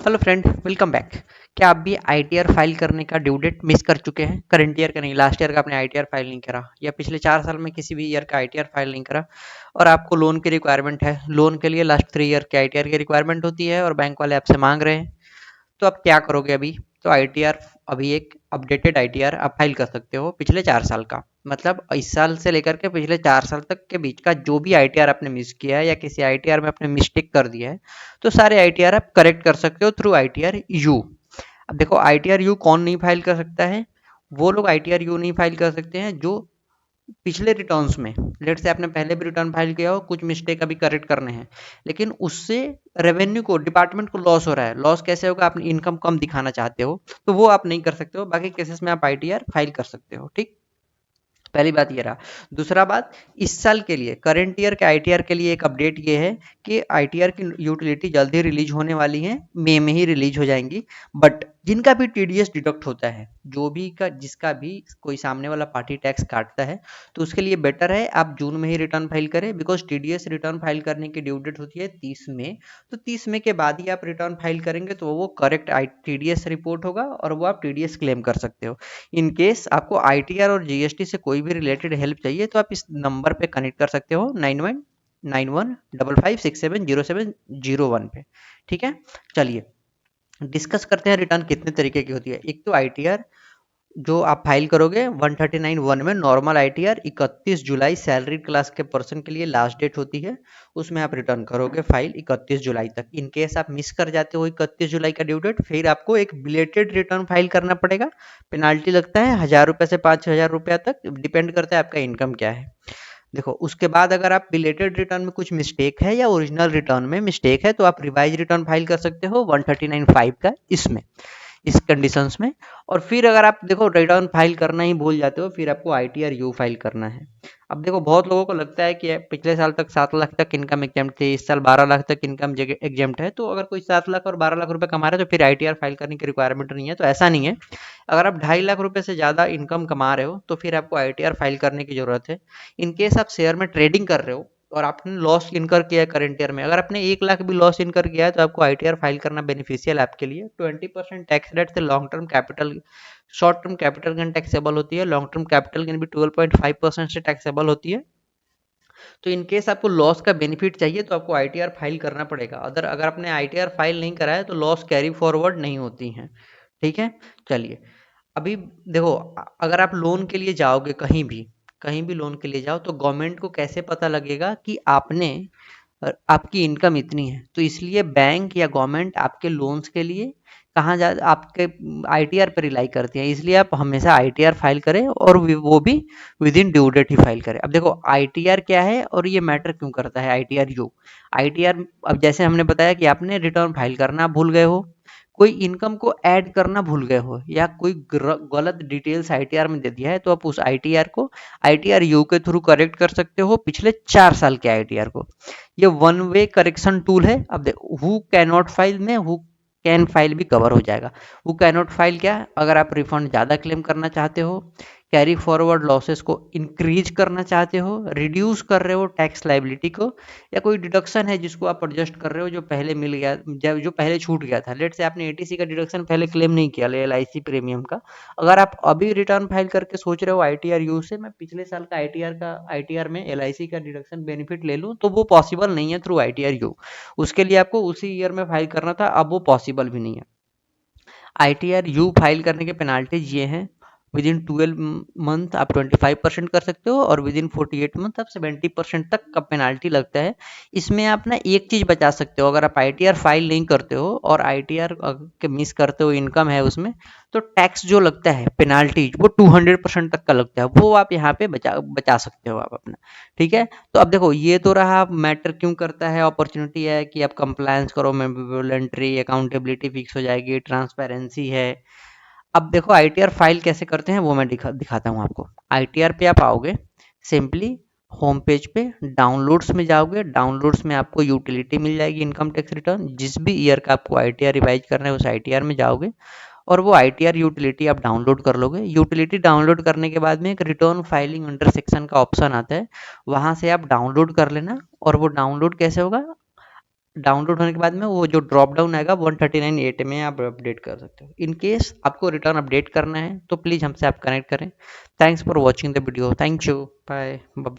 Hello friend, welcome back. क्या आप भी आईटीआर फाइल करने का ड्यू डेट मिस कर चुके हैं? करंट ईयर का नहीं, लास्ट ईयर का आपने आईटीआर फाइल नहीं करा, या पिछले 4 साल में किसी भी ईयर का आईटीआर फाइल नहीं करा, और आपको लोन की रिक्वायरमेंट है। लोन के लिए लास्ट 3 ईयर के आईटीआर की रिक्वायरमेंट होती है और बैंक वाले आपसे मांग रहे हैं। तो आप क्या करोगे अभी? तो आईटीआर, अभी एक अपडेटेड आईटीआर आप फाइल कर सकते हो पिछले 4 साल का। मतलब इस साल से लेकर के पिछले 4 साल तक के बीच का जो भी आईटीआर आपने मिस किया है या किसी आईटीआर में आपने मिस्टेक कर दिया है, तो सारे आईटीआर आप करेक्ट कर सकते हो थ्रू आईटीआर यू। अब देखो, आईटीआर यू कौन नहीं फाइल कर सकता है? वो लोग आईटीआर यू नहीं फाइल कर सकते हैं जो पिछले रिटर्न्स में, लेट से आपने पहले भी रिटर्न फाइल किया हो, कुछ मिस्टेक अभी करेक्ट करने हैं, लेकिन उससे रेवेन्यू को, डिपार्टमेंट को लॉस हो रहा है। लॉस कैसे होगा? आप इनकम कम दिखाना चाहते हो, तो वो आप नहीं कर सकते हो। बाकी केसेस में आप आईटीआर फाइल कर सकते हो। ठीक, पहली बात ये रहा। दूसरा बात, इस साल के लिए करंट ईयर के आईटीआर के लिए एक अपडेट ये है कि आईटीआर की यूटिलिटी जल्दी रिलीज होने वाली है, मई में ही रिलीज हो जाएंगी। बट जिनका भी टीडीएस डिडक्ट होता है, जो भी का जिसका भी कोई सामने वाला पार्टी टैक्स काटता है, तो उसके लिए बेटर है आप जून में ही रिटर्न फाइल करें। बिकॉज टीडीएस रिटर्न फाइल करने की ड्यू डेट होती है 30 मई। तो 30 मई के बाद ही आप रिटर्न फाइल करेंगे तो वो करेक्ट टीडीएस रिपोर्ट होगा और वो आप टीडीएस क्लेम कर सकते हो। इन केस आपको आईटीआर और जीएसटी से कोई भी रिलेटेड हेल्प चाहिए तो आप इस नंबर पे कनेक्ट कर सकते हो, 919155670701 पे। ठीक है, चलिए डिस्कस करते हैं रिटर्न कितने तरीके की होती है। एक तो आईटीआर जो आप फाइल करोगे 139(1) में, नॉर्मल आईटीआर 31 जुलाई सैलरी क्लास के पर्सन के लिए लास्ट डेट होती है। उसमें आप रिटर्न करोगे फाइल 31 जुलाई तक। इन केस आप मिस कर जाते हो 31 जुलाई का ड्यू डेट, फिर आपको एक बिलेटेड रिटर्न फाइल करना पड़ेगा। पेनाल्टी लगता है 1000 रुपये से 5000 रुपया तक, डिपेंड करता है आपका इनकम क्या है। देखो, उसके बाद अगर आप बिलेटेड रिटर्न में कुछ मिस्टेक है या ओरिजिनल रिटर्न में मिस्टेक है, तो आप रिवाइज रिटर्न फाइल कर सकते हो 139(5) का, इसमें, इस कंडीशंस में। और फिर अगर आप देखो रिटर्न फाइल करना ही भूल जाते हो, फिर आपको आईटीआर यू फाइल करना है। अब देखो, बहुत लोगों को लगता है कि पिछले साल तक 7 लाख तक इनकम एग्जाम्प्ट थी, इस साल 12 लाख तक इनकम एग्जाम्प्ट है, तो अगर कोई 7 लाख और 12 लाख रुपए कमा रहा है तो फिर आईटीआर फाइल करने की रिक्वायरमेंट नहीं है। तो ऐसा नहीं है। अगर आप 2.5 लाख रुपए से ज़्यादा इनकम कमा रहे हो तो फिर आपको आईटीआर फाइल करने की जरूरत है। इन केस आप शेयर में ट्रेडिंग कर रहे हो और आपने लॉस इनकर किया है करंट ईयर में, अगर आपने 1 लाख भी लॉस इनकर किया है, तो आपको आईटीआर फाइल करना बेनिफिशियल है आपके लिए। 20% टैक्स रेट से long term capital, short term capital gain taxable होती है, लॉन्ग टर्म कैपिटल गेन भी 12.5% से टैक्सेबल होती है। तो इन केस आपको लॉस का बेनिफिट चाहिए तो आपको आईटीआर फाइल करना पड़ेगा। अदर अगर आपने आईटीआर फाइल नहीं करा है तो लॉस कैरी फॉरवर्ड नहीं होती हैं। ठीक है, चलिए अभी देखो, अगर आप लोन के लिए जाओगे कहीं भी लोन के लिए जाओ, तो गवर्नमेंट को कैसे पता लगेगा कि आपने, आपकी इनकम इतनी है? तो इसलिए बैंक या गवर्नमेंट आपके लोन्स के लिए कहाँ जा आपके आईटीआर पर रिलाई करती है। इसलिए आप हमेशा आईटीआर फाइल करें, और वो भी विद इन ड्यू डेट ही फाइल करें। अब देखो आईटीआर क्या है और ये मैटर क्यों करता है आईटीआर यू। आईटीआर, अब जैसे हमने बताया कि आपने रिटर्न फाइल करना भूल गए हो, कोई इनकम को ऐड करना भूल गए हो, या कोई गलत डिटेल्स आईटीआर में दे दिया है, तो आप उस आईटीआर को आईटीआर यू के थ्रू करेक्ट कर सकते हो पिछले 4 साल के आईटीआर को। ये वन वे करेक्शन टूल है। अब देखो, हु कैन नॉट फाइल में हु कैन फाइल भी कवर हो जाएगा। हु कैन नॉट फाइल क्या है? अगर आप रिफंड ज़्यादा क्लेम करना चाहते हो, कैरी फॉरवर्ड लॉसेस को इंक्रीज करना चाहते हो, रिड्यूस कर रहे हो टैक्स लाइबिलिटी को, या कोई डिडक्शन है जिसको आप एडजस्ट कर रहे हो जो पहले मिल गया, जब जो पहले छूट गया था। लेट से आपने एटीसी का डिडक्शन पहले क्लेम नहीं किया एलआईसी प्रीमियम का, अगर आप अभी रिटर्न फाइल करके सोच रहे हो आईटीआर यू से मैं पिछले साल का आईटीआर में एलआईसी का डिडक्शन बेनिफिट ले लूं, तो वो पॉसिबल नहीं है थ्रू आईटीआर यू। उसके लिए आपको उसी ईयर में फाइल करना था, अब वो पॉसिबल भी नहीं है। आईटीआर यू फाइल करने के पेनाल्टीज ये हैं: विद इन 12 मंथ आप 25% कर सकते हो, और विद इन 48 मंथ आप 70% तक का पेनाल्टी लगता है। इसमें आप ना एक चीज़ बचा सकते हो, अगर आप आईटीआर फाइल नहीं करते हो और आईटीआर के मिस करते हो, इनकम है उसमें, तो टैक्स जो लगता है पेनाल्टी वो 200% तक का लगता है, वो आप यहाँ पे बचा बचा सकते हो आप अपना। ठीक है, तो अब देखो ये तो रहा मैटर क्यों करता है। अपॉर्चुनिटी है कि आप कंप्लायंस करो, वॉलंटरी अकाउंटेबिलिटी फिक्स हो जाएगी, ट्रांसपेरेंसी है। अब देखो आईटीआर फाइल कैसे करते हैं वो मैं दिखाता हूँ आपको। आईटीआर पे आप आओगे, सिंपली होम पेज पे डाउनलोड्स में जाओगे, डाउनलोड्स में आपको यूटिलिटी मिल जाएगी, इनकम टैक्स रिटर्न, जिस भी ईयर का आपको आईटीआर रिवाइज करना है उस आईटीआर में जाओगे, और वो आईटीआर यूटिलिटी आप डाउनलोड कर लोगे। यूटिलिटी डाउनलोड करने के बाद में एक रिटर्न फाइलिंग अंडर सेक्शन का ऑप्शन आता है, वहाँ से आप डाउनलोड कर लेना। और वो डाउनलोड कैसे होगा? डाउनलोड होने के बाद में वो जो ड्रॉप डाउन आएगा 139.8 में आप अपडेट कर सकते हो। इन केस आपको रिटर्न अपडेट करना है तो प्लीज़ हमसे आप कनेक्ट करें। Thanks for watching the video. Thank you. Bye bye.